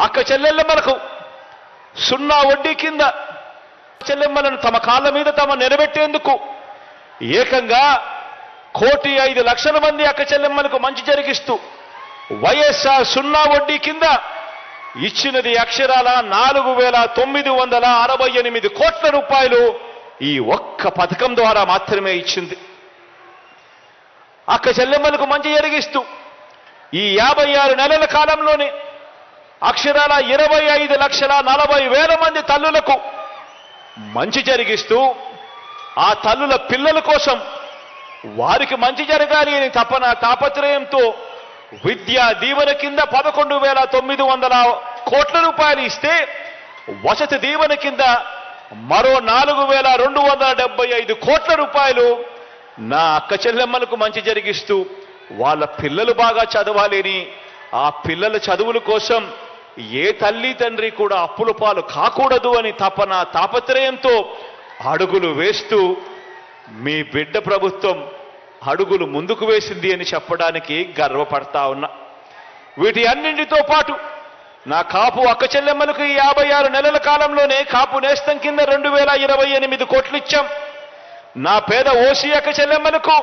అక్క చెల్లెమ్మలకు సున్నా వడ్డీ కింద చెల్లెమ్మలను తమ కాళ్ళ మీద తమ నిలబెట్టేందుకు ఏకంగా 1,05,00,000 మంది అక్క చెల్లెమ్మలకు మంచి జరిగిస్తూ వైఎస్ఆర్ సున్నా వడ్డీ కింద ఇచ్చినది అక్షరాల 4,968 కోట్ల రూపాయలు ఈ ఒక్క పథకం ద్వారా మాత్రమే ఇచ్చింది. అక్క చెల్లెమ్మలకు మంచి జరిగిస్తూ ఈ 56 నెలల కాలంలోనే అక్షరాల 25,40,000 మంది తల్లులకు మంచి జరిగిస్తూ ఆ తల్లుల పిల్లల కోసం వారికి మంచి జరగాలి అని తాపత్రయంతో విద్యా దీవెన కింద 11,900 కోట్ల రూపాయలు ఇస్తే వసతి దీవెన కింద మరో 4,275 కోట్ల రూపాయలు నా అక్క చెల్లెమ్మలకు మంచి జరిగిస్తూ వాళ్ళ పిల్లలు బాగా చదవాలని ఆ పిల్లల చదువుల కోసం ఏ తల్లి తండ్రి కూడా అప్పుల పాలు కాకూడదు అని తాపత్రయంతో అడుగులు వేస్తూ మీ బిడ్డ ప్రభుత్వం అడుగులు ముందుకు వేసింది అని చెప్పడానికి గర్వపడతా ఉన్నా. వీటి అన్నింటితో పాటు నా కాపు అక్క చెల్లెమ్మలకు ఈ 56 నెలల కాలంలోనే కాపు నేస్తం కింద 2,028 కోట్లు ఇచ్చాం. నా పేద ఓసీ అక్క చెల్లెమ్మలకు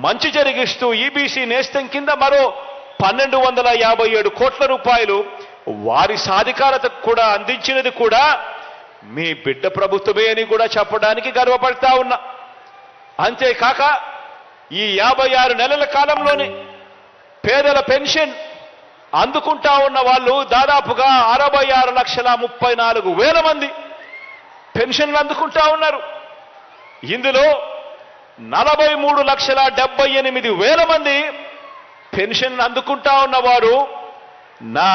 మంచి జరిగిస్తూ ఈబీసీ నేస్తం కింద మరో 1,257 కోట్ల రూపాయలు వారి సాధికారతకు కూడా అందించినది కూడా మీ బిడ్డ ప్రభుత్వమే అని కూడా చెప్పడానికి గర్వపడతా ఉన్నా. అంతేకాక ఈ 56 నెలల కాలంలోనే పేదల పెన్షన్ అందుకుంటా ఉన్న వాళ్ళు దాదాపుగా 66,34,000 మంది పెన్షన్లు అందుకుంటా ఉన్నారు. ఇందులో 43,78,000 మంది పెన్షన్ అందుకుంటా ఉన్నవారు నా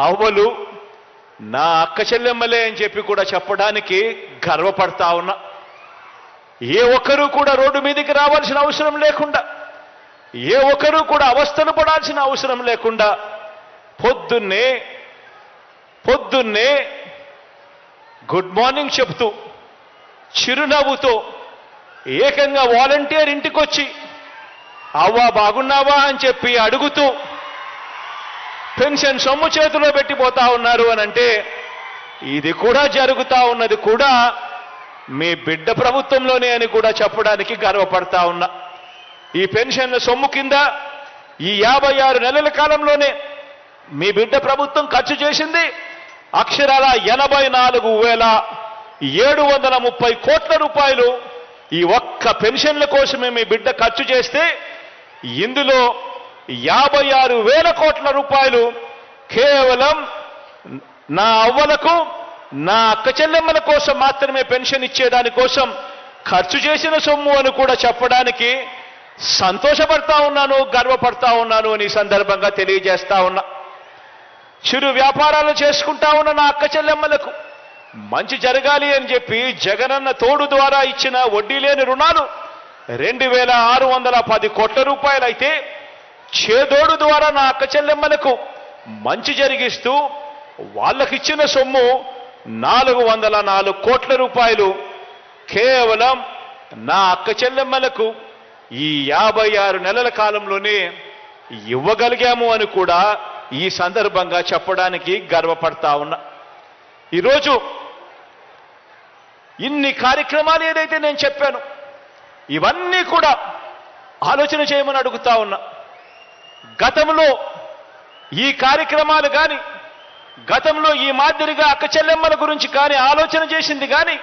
అవ్వలు నా అక్క చెల్లెమ్మలే అని చెప్పి కూడా చెప్పడానికి గర్వపడతా ఉన్నా. ఏ ఒక్కరూ కూడా రోడ్డు మీదకి రావాల్సిన అవసరం లేకుండా, ఏ ఒక్కరూ కూడా అవస్థలు పడాల్సిన అవసరం లేకుండా పొద్దున్నే గుడ్ మార్నింగ్ చెప్తూ చిరునవ్వుతో ఏకంగా వాలంటీర్ ఇంటికొచ్చి అవ్వా బాగున్నావా అని చెప్పి అడుగుతూ పెన్షన్ సొమ్ము చేతిలో పెట్టిపోతా ఉన్నారు అని అంటే ఇది కూడా జరుగుతా ఉన్నది కూడా మీ బిడ్డ ప్రభుత్వంలోనే అని కూడా చెప్పడానికి గర్వపడతా ఉన్నా. ఈ పెన్షన్ల సొమ్ము కింద ఈ 56 నెలల కాలంలోనే మీ బిడ్డ ప్రభుత్వం ఖర్చు చేసింది అక్షరాల 84,730 కోట్ల రూపాయలు ఈ ఒక్క పెన్షన్ల కోసమే మీ బిడ్డ ఖర్చు చేస్తే ఇందులో 56,000 కోట్ల రూపాయలు కేవలం నా అవ్వలకు నా అక్క చెల్లెమ్మల కోసం మాత్రమే పెన్షన్ ఇచ్చేదాని కోసం ఖర్చు చేసిన సొమ్ము అని కూడా చెప్పడానికి సంతోషపడతా ఉన్నాను, గర్వపడతా ఉన్నాను అని సందర్భంగా తెలియజేస్తా ఉన్నా. చిరు వ్యాపారాలు చేసుకుంటా ఉన్న నా అక్క చెల్లెమ్మలకు మంచి జరగాలి అని చెప్పి జగనన్న తోడు ద్వారా ఇచ్చిన వడ్డీ లేని రుణాలు 2,610 కోట్ల రూపాయలు అయితే చేదోడు ద్వారా నా అక్క చెల్లెమ్మలకు మంచి జరిగిస్తూ వాళ్ళకిచ్చిన సొమ్ము 404 కోట్ల రూపాయలు కేవలం నా అక్క చెల్లెమ్మలకు ఈ 56 నెలల కాలంలోనే ఇవ్వగలిగాము అని కూడా ఈ సందర్భంగా చెప్పడానికి గర్వపడతా ఉన్నా. ఈరోజు ఇన్ని కార్యక్రమాలు ఏదైతే నేను చెప్పాను ఇవన్నీ కూడా ఆలోచన చేయమని అడుగుతా ఉన్నా. గతంలో ఈ కార్యక్రమాలు కానీ గతంలో ఈ మాదిరిగా అక్క చెల్లెమ్మల గురించి కానీ ఆలోచన చేసింది కానీ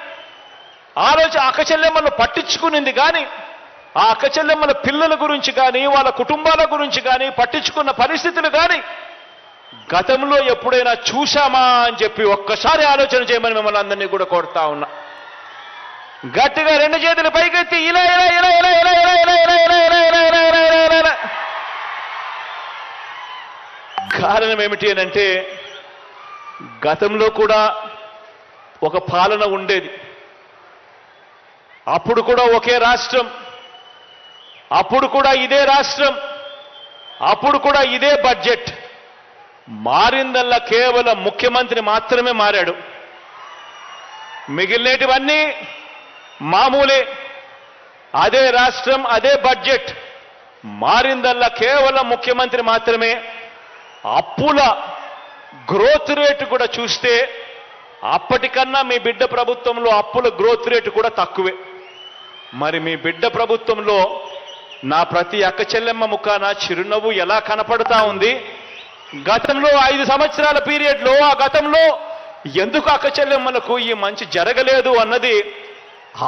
అక్క చెల్లెమ్మలను పట్టించుకునింది కానీ ఆ అక్క చెల్లెమ్మల పిల్లల గురించి కానీ వాళ్ళ కుటుంబాల గురించి కానీ పట్టించుకున్న పరిస్థితులు కానీ గతంలో ఎప్పుడైనా చూశామా అని చెప్పి ఒక్కసారి ఆలోచన చేయమని మిమ్మల్ని అందరినీ కూడా కోరుతా ఉన్నా. గట్టిగా 2 చేతులు పైకెత్తి ఇలా ఇలా ఇలా ఇలా ఇలా ఇలా ఇలా ఇలా ఇలా ఇలా ఇలా ఇలా ఇలా ఇలా ఇలా. కారణం ఏమిటి అని అంటే గతంలో కూడా ఒక పాలన ఉండేది. అప్పుడు కూడా ఒకే రాష్ట్రం, అప్పుడు కూడా ఇదే రాష్ట్రం, అప్పుడు కూడా ఇదే బడ్జెట్. మారిందల్లా కేవలం ముఖ్యమంత్రి మాత్రమే మారాడు, మిగిలినటివన్నీ మామూలే. అదే రాష్ట్రం, అదే బడ్జెట్. మారిందల్లా కేవలం ముఖ్యమంత్రి మాత్రమే. అప్పుల గ్రోత్ రేటు కూడా చూస్తే అప్పటికన్నా మీ బిడ్డ ప్రభుత్వంలో అప్పుల గ్రోత్ రేటు కూడా తక్కువే. మరి మీ బిడ్డ ప్రభుత్వంలో నా ప్రతి అక్క చెల్లెమ్మ ముఖాన చిరునవ్వు ఎలా కనపడతా ఉంది? గతంలో 5 సంవత్సరాల పీరియడ్లో ఆ గతంలో ఎందుకు అక్క చెల్లెమ్మలకు ఈ మంచి జరగలేదు అన్నది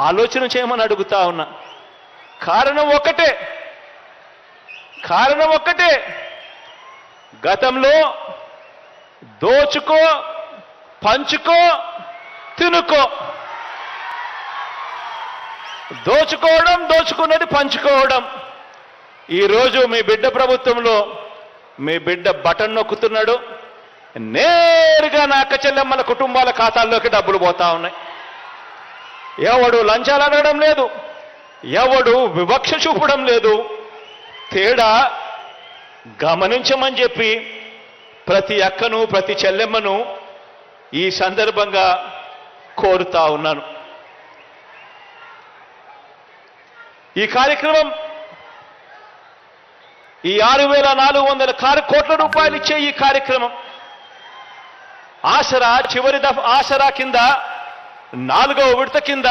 ఆలోచన చేయమని అడుగుతా ఉన్నా. కారణం ఒక్కటే, గతంలో దోచుకో, పంచుకో, తినుకో, దోచుకోవడం, దోచుకున్నది పంచుకోవడం. ఈరోజు మీ బిడ్డ ప్రభుత్వంలో మీ బిడ్డ బటన్ నొక్కుతున్నాడు, నేరుగా నా అక్క చెల్లెమ్మల కుటుంబాల ఖాతాల్లోకి డబ్బులు పోతా ఉన్నాయి. ఎవడు లంచాలు అడగడం లేదు, ఎవడు వివక్ష చూపడం లేదు. తేడా గమనించమని చెప్పి ప్రతి అక్కను ప్రతి చెల్లెమ్మను ఈ సందర్భంగా కోరుతా ఉన్నాను. ఈ కార్యక్రమం ఈ 6,400 కోట్ల రూపాయలు ఇచ్చే ఈ కార్యక్రమం ఆసరా ఆసరా కింద 4వ విడత కింద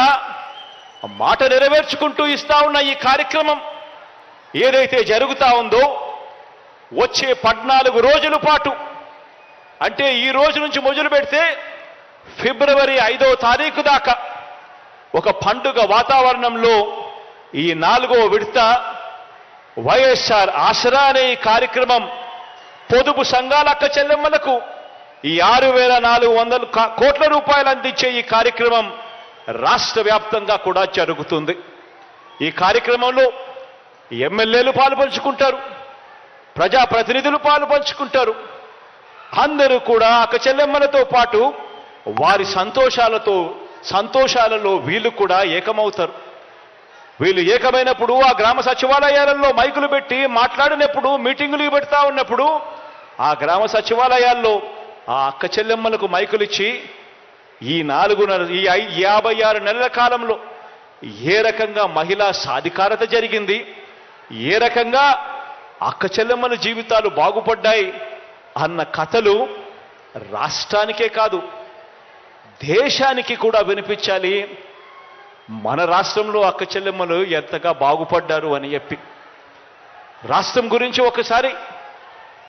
మాట నెరవేర్చుకుంటూ ఇస్తా ఉన్న ఈ కార్యక్రమం ఏదైతే జరుగుతా ఉందో వచ్చే 14 రోజుల పాటు, అంటే ఈ రోజు నుంచి మొదలు పెడితే ఫిబ్రవరి 5వ తారీఖు దాకా ఒక పండుగ వాతావరణంలో ఈ 4వ విడత వైఎస్ఆర్ ఆసరా అనే ఈ కార్యక్రమం పొదుపు సంఘాల అక్క చెల్లెమ్మలకు ఈ 6,400 కోట్ల రూపాయలు అందించే ఈ కార్యక్రమం రాష్ట్ర వ్యాప్తంగా కూడా జరుగుతుంది. ఈ కార్యక్రమంలో ఎమ్మెల్యేలు పాలుపంచుకుంటారు, ప్రజాప్రతినిధులు పాలుపంచుకుంటారు. అందరూ కూడా అక్క చెల్లెమ్మలతో పాటు వారి సంతోషాలలో వీళ్ళు కూడా ఏకమవుతారు. వీళ్ళు ఏకమైనప్పుడు ఆ గ్రామ సచివాలయాలలో మైకులు పెట్టి మాట్లాడినప్పుడు, మీటింగులు పెడతా ఉన్నప్పుడు ఆ గ్రామ సచివాలయాల్లో ఆ అక్క చెల్లెమ్మలకు మైకులు ఇచ్చి ఈ 56 నెలల కాలంలో ఏ రకంగా మహిళా సాధికారత జరిగింది, ఏ రకంగా అక్క చెల్లెమ్మల జీవితాలు బాగుపడ్డాయి అన్న కథలు రాష్ట్రానికే కాదు దేశానికి కూడా వినిపించాలి. మన రాష్ట్రంలో అక్క చెల్లెమ్మలు ఎంతగా బాగుపడ్డారు అని చెప్పి రాష్ట్రం గురించి ఒకసారి